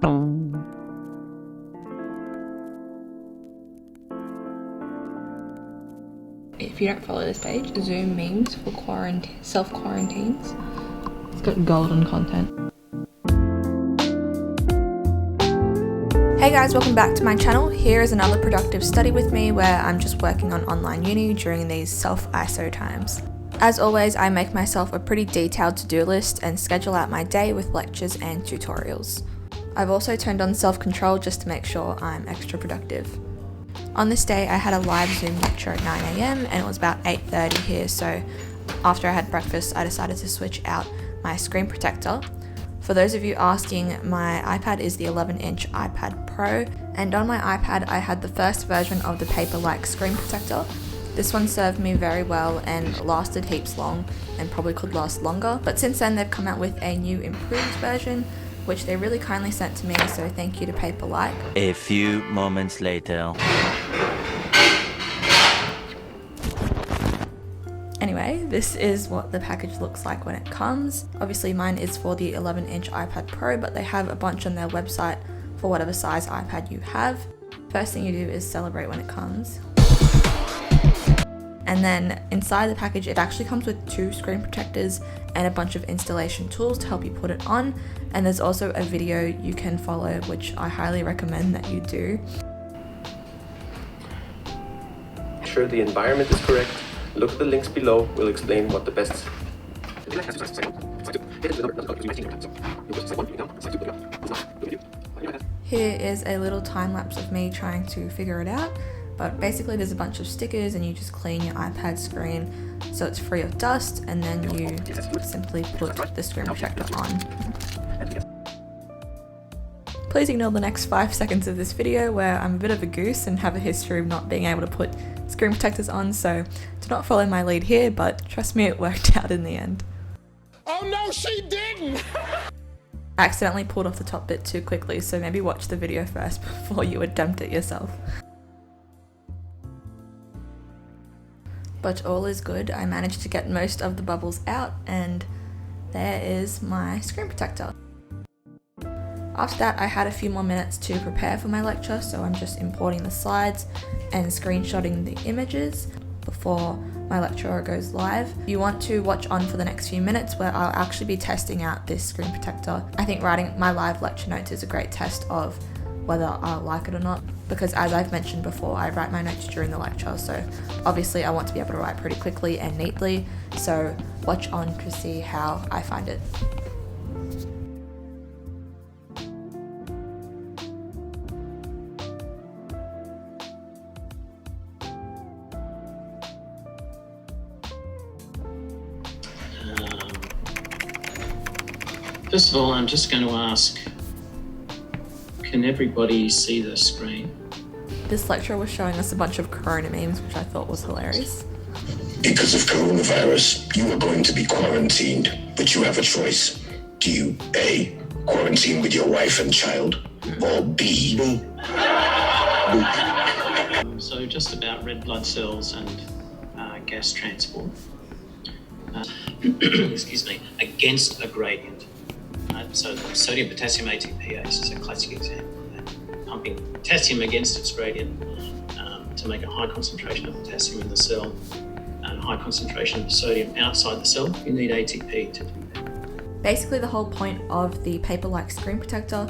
If you don't follow this page, Zoom memes for self-quarantines. It's got golden content. Hey guys, welcome back to my channel. Here is another productive study with me where I'm just working on online uni during these self-ISO times. As always, I make myself a pretty detailed to-do list and schedule out my day with lectures and tutorials. I've also turned on self-control just to make sure I'm extra productive. On this day, I had a live Zoom lecture at 9 AM and it was about 8:30 here, so after I had breakfast, I decided to switch out my screen protector. For those of you asking, my iPad is the 11-inch iPad Pro, and on my iPad I had the first version of the paper-like screen protector. This one served me very well and lasted heaps long and probably could last longer, but since then they've come out with a new improved version, which they really kindly sent to me, so thank you to Paperlike. A few moments later. Anyway, this is what the package looks like when it comes. Obviously mine is for the 11-inch iPad Pro, but they have a bunch on their website for whatever size iPad you have. First thing you do is celebrate when it comes. And then inside the package, it actually comes with 2 screen protectors and a bunch of installation tools to help you put it on. And there's also a video you can follow, which I highly recommend that you do. Ensure the environment is correct. Look at the links below. We'll explain what the best. Here is a little time lapse of me trying to figure it out. But basically there's a bunch of stickers and you just clean your iPad screen so it's free of dust, and then you simply put the screen protector on. Please ignore the next 5 seconds of this video where I'm a bit of a goose and have a history of not being able to put screen protectors on, so do not follow my lead here, but trust me, it worked out in the end. Oh no, she didn't! I accidentally pulled off the top bit too quickly, so maybe watch the video first before you attempt it yourself. But all is good. I managed to get most of the bubbles out, and there is my screen protector. After that, I had a few more minutes to prepare for my lecture, so I'm just importing the slides and screenshotting the images before my lecturer goes live. You want to watch on for the next few minutes where I'll actually be testing out this screen protector. I think writing my live lecture notes is a great test of whether I'll like it or not, because as I've mentioned before, I write my notes during the lecture, so obviously I want to be able to write pretty quickly and neatly, so watch on to see how I find it. First of all, I'm just going to ask, can everybody see the screen? This lecturer was showing us a bunch of corona memes, which I thought was hilarious. Because of coronavirus, you are going to be quarantined, but you have a choice. Do you A, quarantine with your wife and child, or B? So just about red blood cells and gas transport. Excuse me, against a gradient. So the sodium potassium ATPase is a classic example of that. Pumping potassium against its gradient to make a high concentration of potassium in the cell and a high concentration of sodium outside the cell. You need ATP to do that. Basically, the whole point of the paper-like screen protector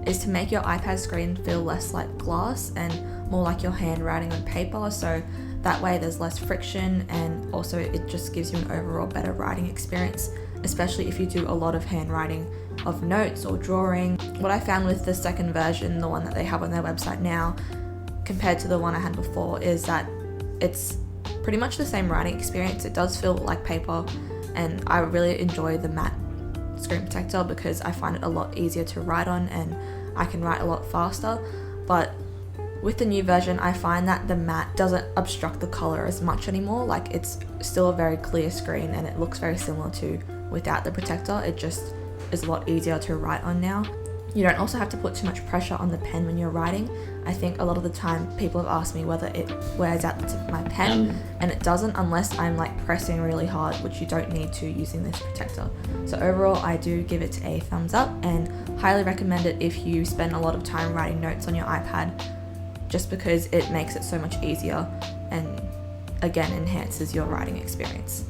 is to make your iPad screen feel less like glass and more like your handwriting on paper, so that way there's less friction, and also it just gives you an overall better writing experience, especially if you do a lot of handwriting of notes or drawing. What I found with the second version, the one that they have on their website now, compared to the one I had before, is that it's pretty much the same writing experience. It does feel like paper, and I really enjoy the matte screen protector because I find it a lot easier to write on and I can write a lot faster. But with the new version, I find that the matte doesn't obstruct the color as much anymore. Like, it's still a very clear screen and it looks very similar to without the protector. It just is a lot easier to write on now. You don't also have to put too much pressure on the pen when you're writing. I think a lot of the time people have asked me whether it wears out the tip of my pen, and it doesn't unless I'm like pressing really hard, which you don't need to using this protector. So overall, I do give it a thumbs up and highly recommend it if you spend a lot of time writing notes on your iPad, just because it makes it so much easier and again enhances your writing experience.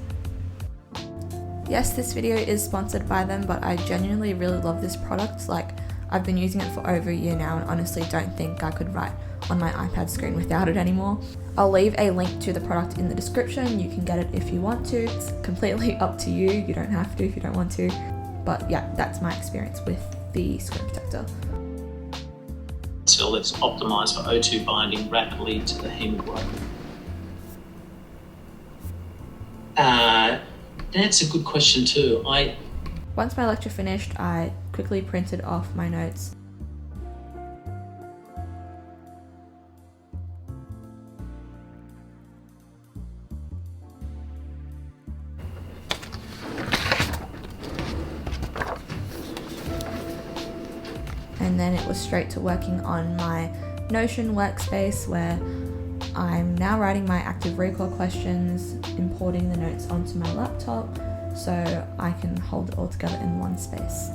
Yes, this video is sponsored by them, but I genuinely really love this product. Like, I've been using it for over a year now and honestly don't think I could write on my iPad screen without it anymore. I'll leave a link to the product in the description. You can get it if you want to. It's completely up to you. You don't have to if you don't want to. But yeah, that's my experience with the screen protector. Until it's optimized for O2 binding rapidly to the hemoglobin. That's a good question too. Once my lecture finished, I quickly printed off my notes. And then it was straight to working on my Notion workspace, where I'm now writing my active recall questions, importing the notes onto my laptop so I can hold it all together in one space.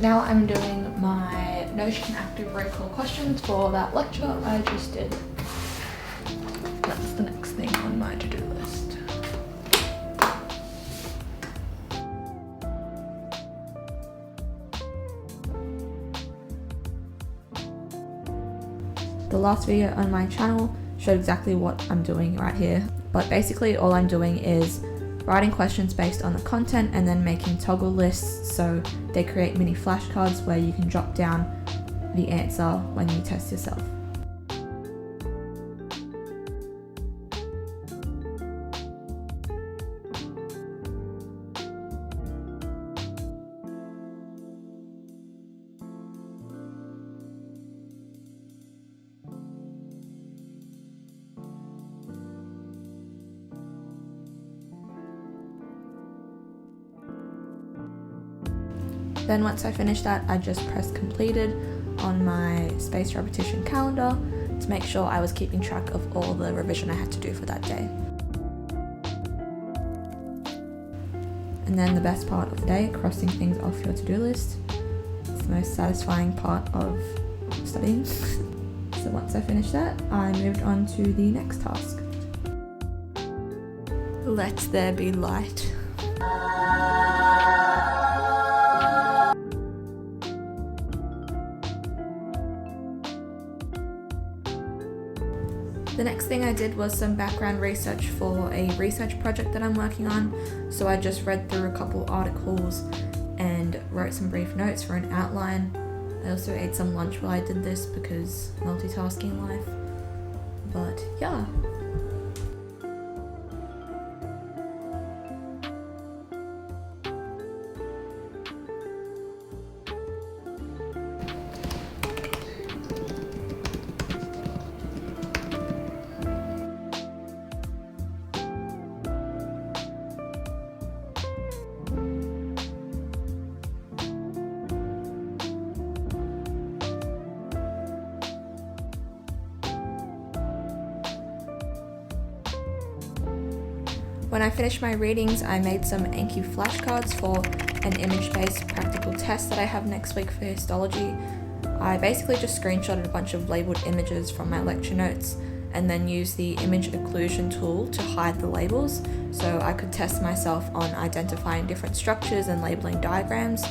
Now I'm doing my Notion active recall questions for that lecture I just did. That's the next thing on my to-do list. The last video on my channel showed exactly what I'm doing right here, but basically all I'm doing is writing questions based on the content and then making toggle lists so they create mini flashcards where you can jot down the answer when you test yourself. Then once I finished that, I just pressed completed on my spaced repetition calendar to make sure I was keeping track of all the revision I had to do for that day. And then the best part of the day, crossing things off your to-do list. It's the most satisfying part of studying. So once I finished that, I moved on to the next task. Let there be light. The next thing I did was some background research for a research project that I'm working on. So I just read through a couple articles and wrote some brief notes for an outline. I also ate some lunch while I did this because multitasking life. But yeah. When I finished my readings, I made some Anki Flashcards for an image-based practical test that I have next week for histology. I basically just screenshotted a bunch of labelled images from my lecture notes and then used the image occlusion tool to hide the labels so I could test myself on identifying different structures and labelling diagrams.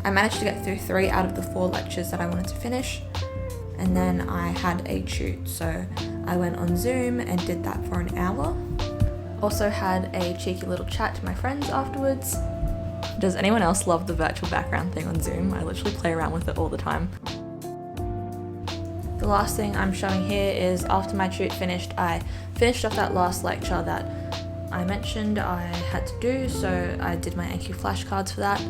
I managed to get through 3 out of the 4 lectures that I wanted to finish, and then I had a shoot, so I went on Zoom and did that for an hour. Also had a cheeky little chat to my friends afterwards. Does anyone else love the virtual background thing on Zoom? I literally play around with it all the time. The last thing I'm showing here is after my shoot finished, I finished off that last lecture that I mentioned I had to do, so I did my Anki Flashcards for that.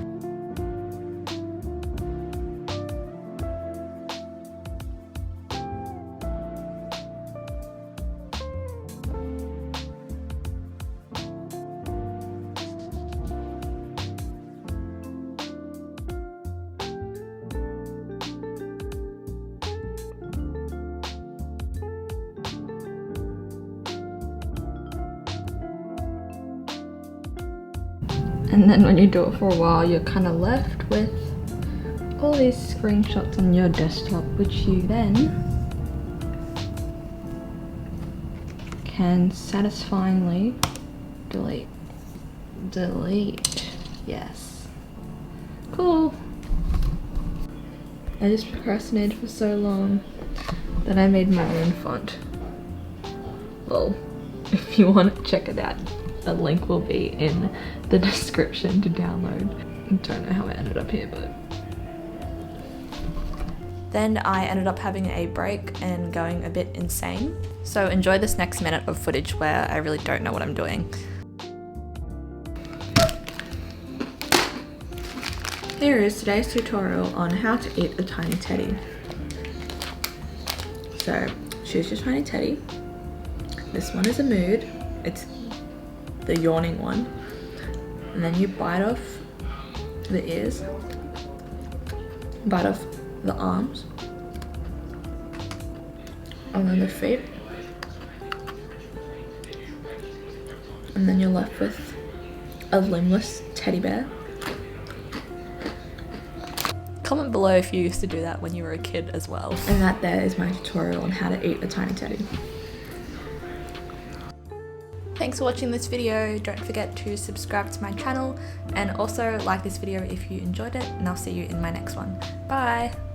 And then when you do it for a while, you're kind of left with all these screenshots on your desktop, which you then can satisfyingly delete. Delete. Yes. Cool. I just procrastinated for so long that I made my own font. Well, if you want to check it out, a link will be in the description to download. I don't know how I ended up here, but... Then I ended up having a break and going a bit insane. So enjoy this next minute of footage where I really don't know what I'm doing. Here is today's tutorial on how to eat a tiny teddy. So choose your tiny teddy. This one is a mood. It's the yawning one, and then you bite off the ears, bite off the arms, and then the feet, and then you're left with a limbless teddy bear. Comment below if you used to do that when you were a kid as well. And that there is my tutorial on how to eat a tiny teddy. Thanks for watching this video. Don't forget to subscribe to my channel and also like this video if you enjoyed it, and I'll see you in my next one. Bye!